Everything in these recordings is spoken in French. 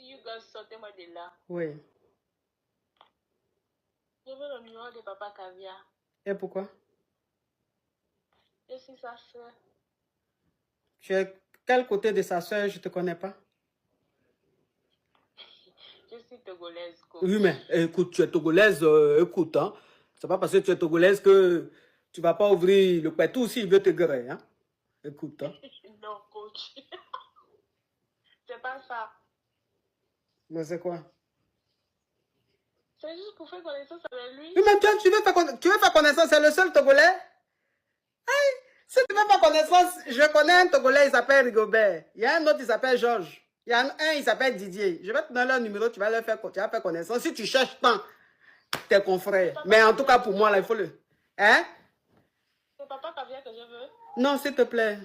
you guys, sortez-moi de là. Oui. Je veux le numéro de Papa Caviar. Et pourquoi? Je suis sa soeur. Tu es quel côté de sa soeur? Je ne te connais pas. Je suis togolaise. Oui, mais écoute, tu es togolaise, écoute, hein. C'est pas parce que tu es togolaise que tu vas pas ouvrir le pétou s'il veut te griller, hein. Écoute, hein. Non, coach. C'est pas ça. Mais c'est quoi? C'est juste pour faire connaissance avec lui. Oui, mais tu veux faire connaissance, c'est le seul Togolais? Hey, si tu veux faire connaissance, je connais un Togolais, il s'appelle Rigobert. Il y a un autre, il s'appelle Georges. Il y en a un, il s'appelle Didier. Je vais te donner leur numéro, tu vas faire connaissance. Si tu cherches pas tes confrères. Mais en tout cas, pour moi, là, il faut le... Hein? C'est Papa Caviar que je veux. Non, s'il te plaît.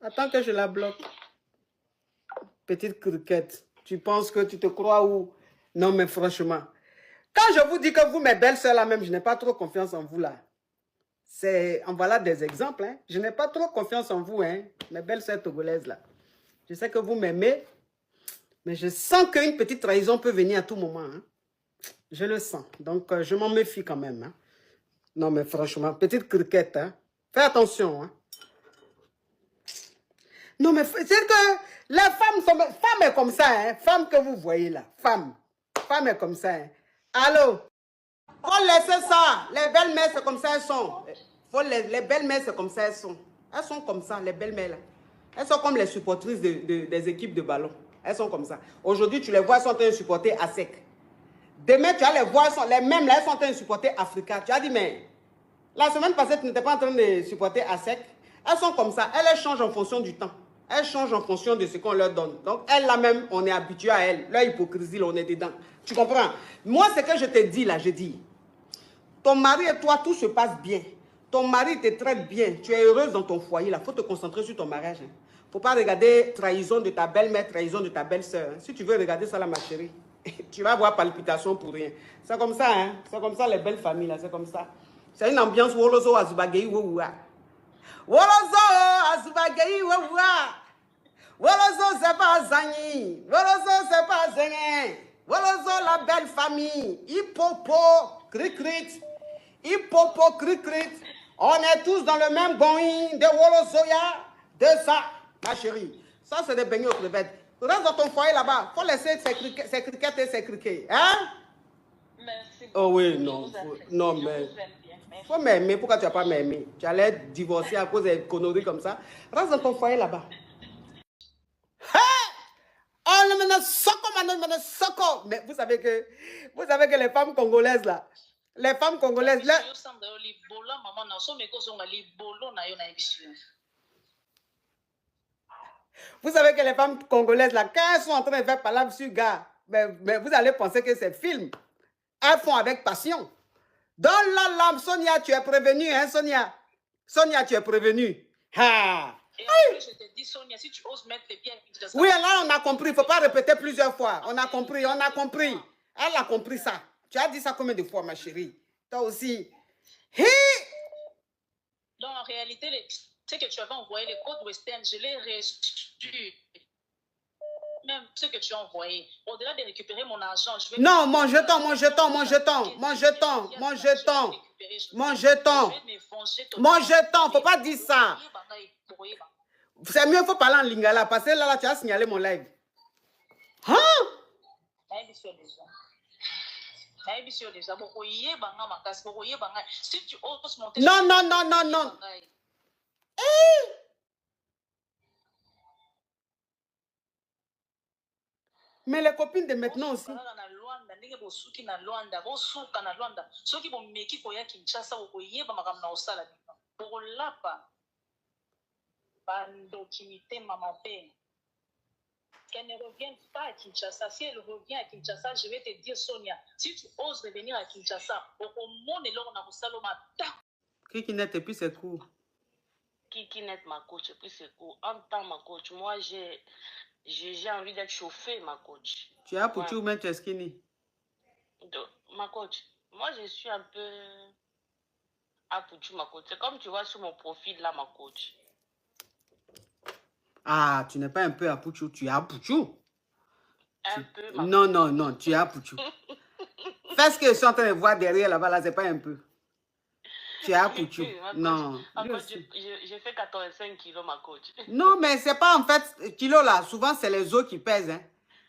Attends que je la bloque. Petite criquette. Tu penses que tu te crois où? Non, mais franchement. Quand je vous dis que vous, mes belles-sœurs, là même, je n'ai pas trop confiance en vous, là. En voilà des exemples, hein. Je n'ai pas trop confiance en vous, hein, mes belles-sœurs togolaises, là. Je sais que vous m'aimez, mais je sens qu'une petite trahison peut venir à tout moment, hein. Je le sens. Donc, je m'en méfie quand même, hein. Non, mais franchement, petite criquette, hein. Fais attention, hein. Non, mais c'est que les femmes sont... Femme est comme ça, hein. Femme que vous voyez là. Femme. Femme est comme ça, hein. Allô? Faut laisser ça. Les belles-mères, c'est comme ça elles sont. Les belles-mères, c'est comme ça elles sont. Elles sont comme ça, les belles-mères là. Elles sont comme les supportrices des équipes de ballon. Elles sont comme ça. Aujourd'hui, tu les vois, elles sont en train de supporter à sec. Demain, tu vas les voir, les mêmes là, elles sont en train de supporter Africa. Tu as dit, mais la semaine passée, tu n'étais pas en train de supporter à sec. Elles sont comme ça. Elles changent en fonction du temps. Elles changent en fonction de ce qu'on leur donne. Donc, elles là-même, on est habitué à elles. Leur hypocrisie, là, on est dedans. Tu comprends? Moi, ce que je te dis là, je dis, ton mari et toi, tout se passe bien. Ton mari te traite bien. Tu es heureuse dans ton foyer. Il faut te concentrer sur ton mariage. Il ne faut pas regarder trahison de ta belle-mère, trahison de ta belle-sœur. Si tu veux regarder ça, là, ma chérie, tu vas avoir palpitation pour rien. C'est comme ça, hein. C'est comme ça, les belles familles, là. C'est comme ça. C'est une ambiance Wolozo Azubagei Wowa. Wolozo Azubagei Wowa. Wolozo c'est pas Zani. Wolozo c'est pas Zengin. Wolozo la belle famille. Hippopo, cri-crit. Hippopo, cri-crit. On est tous dans le même boing de Wolozoya, de ça, ma chérie. Ça, c'est des beignets aux crevettes. Reste dans ton foyer là-bas. Faut laisser ces criquettes et ces criquets. Hein? Merci. Oh oui, non. Non, mais... Faut m'aimer. Pourquoi tu n'as pas m'aimer? Tu allais divorcer à cause des conneries comme ça. Reste dans ton foyer là-bas. Oh non, mais soko. Mais vous savez que les femmes congolaises là, les femmes congolaises là. Vous savez que les femmes congolaises là, quand elles sont en train de faire palabre sur gars, mais vous allez penser que c'est film. Elles font avec passion. Dans la lampe, Sonia, tu es prévenue, hein, Sonia? Sonia, tu es prévenue. Ah. Et après, je te dis, Sonia, si tu oses mettre les pieds à oui, là, on a compris. Il ne faut pas répéter plusieurs fois. On a compris. Elle a compris ça. Tu as dit ça combien de fois, ma chérie? Toi aussi. Hi! Donc, en réalité, ce que tu avais envoyé, les codes western, je l'ai reçu. Même ce que tu as envoyé. Au-delà de récupérer mon argent, je vais... Non, mon jeton. Faut pas dire ça. C'est mieux, il faut parler en lingala. Parce que là, tu as signalé mon live. Hein? Si tu oses monter... Non. Hey! Mais les copines de maintenant aussi. Qu'elle ne revienne pas à Kinshasa. Si elle revient à Kinshasa, je vais te dire, Sonia, si tu oses revenir à Kinshasa, au monde est là, on a au saloma. Kikinet et puis c'est court. Kikinet, ma coach, et puis c'est court. En temps, ma coach, moi, j'ai envie d'être chauffée, ma coach. Tu as pour ou même tu es skinny? Ma coach, moi, je suis un peu à Pouchou, ma coach. C'est comme tu vois sur mon profil là, ma coach. Ah, tu n'es pas un peu à Pouchou, tu es à Pouchou. Un peu, ma Non, non, non, tu es à Pouchou. Fais ce que je suis en train de voir derrière là-bas, là, c'est pas un peu. Tu es à Pouchou. Non. J'ai fait 85 kilos, ma coach. Non, mais c'est pas en fait, kilos là, souvent c'est les os qui pèsent. Hein.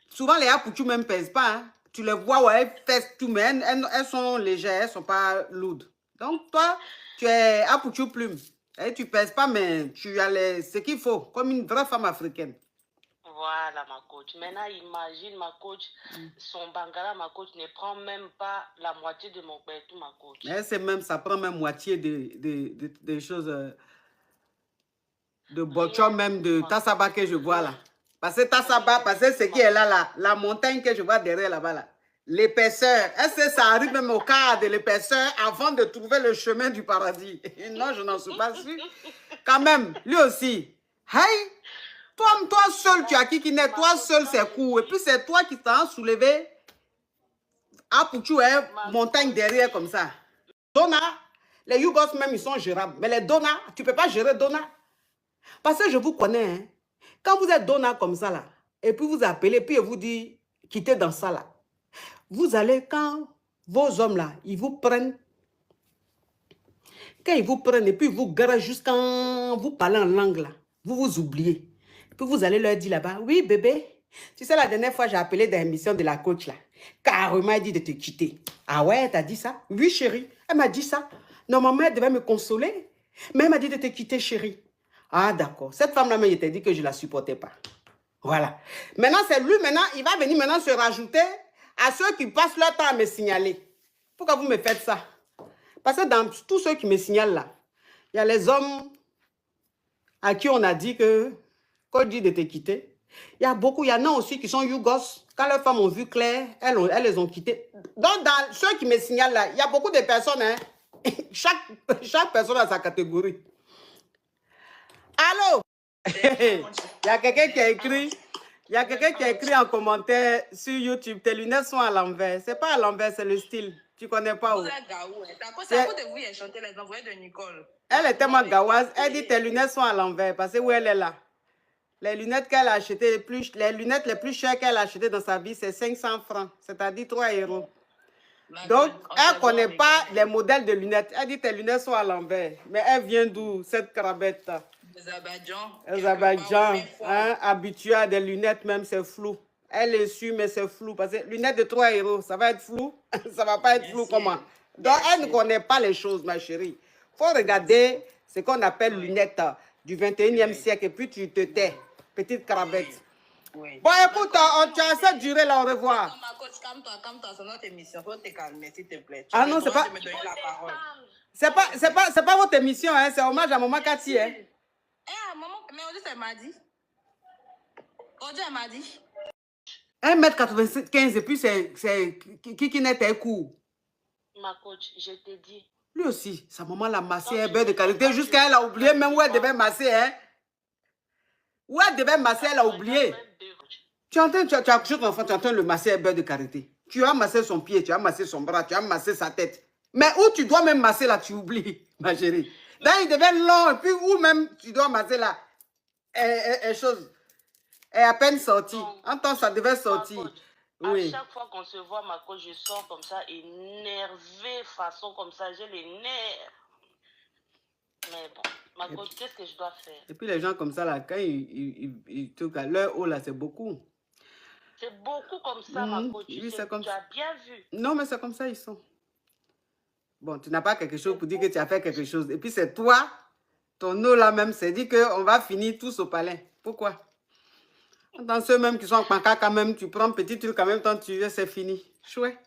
Souvent les Apouchou même pèsent pas. Hein. Tu les vois, ouais, elles pèsent tout, mais elles sont légères, elles sont pas lourdes. Donc toi, tu es Apouchou plume. Et tu pèses pas, mais tu as ce qu'il faut, comme une vraie femme africaine. Voilà, ma coach. Maintenant, imagine, ma coach, son bangala, ma coach, ne prend même pas la moitié de mon père, tout, ma coach. C'est même, ça prend même moitié des choses, de Bochor, même de Tassaba que je vois là. Parce que Tassaba, parce que ce qui est là, la montagne que je vois derrière là-bas, là, l'épaisseur, est-ce que ça arrive même au quart de l'épaisseur avant de trouver le chemin du paradis? Non, je n'en suis pas sûre. Quand même, lui aussi. Hey! Toi seul, tu as qui naît, toi seul, c'est court. Et puis c'est toi qui t'as soulevé à Pouchou, montagne derrière comme ça. Dona, les Yougos même, ils sont gérables. Mais les Dona, tu ne peux pas gérer Dona. Parce que je vous connais. Hein. Quand vous êtes Dona comme ça, là, et puis vous appelez, puis vous dit, quittez dans ça, là. Vous allez, quand vos hommes, là, ils vous prennent, quand ils vous prennent, et puis ils vous garent jusqu'en vous parlez en langue, là, vous vous oubliez. Puis vous allez leur dire là-bas, oui bébé, tu sais la dernière fois j'ai appelé dans l'émission de la coach là, carrément elle dit de te quitter. Ah ouais, t'as dit ça? Oui chérie, elle m'a dit ça. Normalement elle devait me consoler, mais elle m'a dit de te quitter chérie. Ah d'accord, cette femme là il t'a dit que je la supportais pas. Voilà. Maintenant c'est lui, maintenant il va venir maintenant se rajouter à ceux qui passent leur temps à me signaler. Pourquoi vous me faites ça? Parce que dans tous ceux qui me signalent là, il y a les hommes à qui on a dit que qu'on dit de te quitter. Il y a beaucoup, il y en a aussi qui sont Yougos. Quand leurs femmes ont vu Claire, elles les ont quittés. Donc, dans ceux qui me signalent là, il y a beaucoup de personnes. Hein? chaque personne a sa catégorie. Allô? Il y a quelqu'un qui a écrit. Il y a quelqu'un qui a écrit en commentaire sur YouTube, tes lunettes sont à l'envers. C'est pas à l'envers, c'est le style. Tu connais pas où? C'est à cause de vous, il a chanté les envoyés de Nicole. Elle est tellement gaouaze. Elle dit tes lunettes sont à l'envers. Parce que où elle est là? Les lunettes qu'elle a achetées, les lunettes les plus chères qu'elle a achetées dans sa vie, c'est 500 francs, c'est-à-dire 3 €. Donc, elle ne connaît pas les modèles de lunettes. Elle dit tes lunettes sont à l'envers. Mais elle vient d'où, cette crabette? Azerbaïdjan. Hein, habituée à des lunettes, même, c'est flou. Elle est sûre, mais c'est flou. Parce que lunettes de 3 €, ça va être flou? Ça ne va pas être flou comment? Donc, elle ne connaît pas les choses, ma chérie. Il faut regarder ce qu'on appelle lunettes du 21e siècle et puis tu te tais. Petite crabette. Oui. Bon, écoute, tu as assez duré là, au revoir. Calme-toi, c'est notre émission. Faut te calmer, s'il te plaît. Ah non, c'est pas. C'est pas votre émission, hein, c'est hommage à Maman Cathy. Hein. Maman, mais aujourd'hui, c'est mardi. Aujourd'hui, c'est mardi. 1m95 et puis c'est qui n'était court. Ma coach, je te dis. Lui aussi, sa maman l'a massé un beurre de qualité jusqu'à elle a oublié même où elle devait masser, hein. Où elle devait masser, elle a oublié. Tu as accouché ton enfant, tu es en train de le masser un beurre de karité. Tu as massé son pied, tu as massé son bras, tu as massé sa tête. Mais où tu dois même masser là, tu oublies, ma chérie. Donc il devait long, et puis où même tu dois masser là, chose, est à peine sortie. En temps, ça devait sortir. Oui. À chaque fois qu'on se voit, ma coach, je sors comme ça, énervée, façon comme ça, j'ai les nerfs. Mais bon, ma coach, qu'est-ce que je dois faire? Et puis les gens comme ça, là, quand ils te calent, leur haut, là, c'est beaucoup. C'est beaucoup comme ça, ma coach. Oui, c'est comme ça. Tu as bien vu. Non, mais c'est comme ça, ils sont. Bon, tu n'as pas quelque chose pour dire que tu as fait quelque chose. Et puis c'est toi, ton eau là même, c'est dit qu'on va finir tous au palais. Pourquoi? Dans ceux même qui sont en pancarte quand même, tu prends un petit truc, en même temps, c'est fini. Chouette.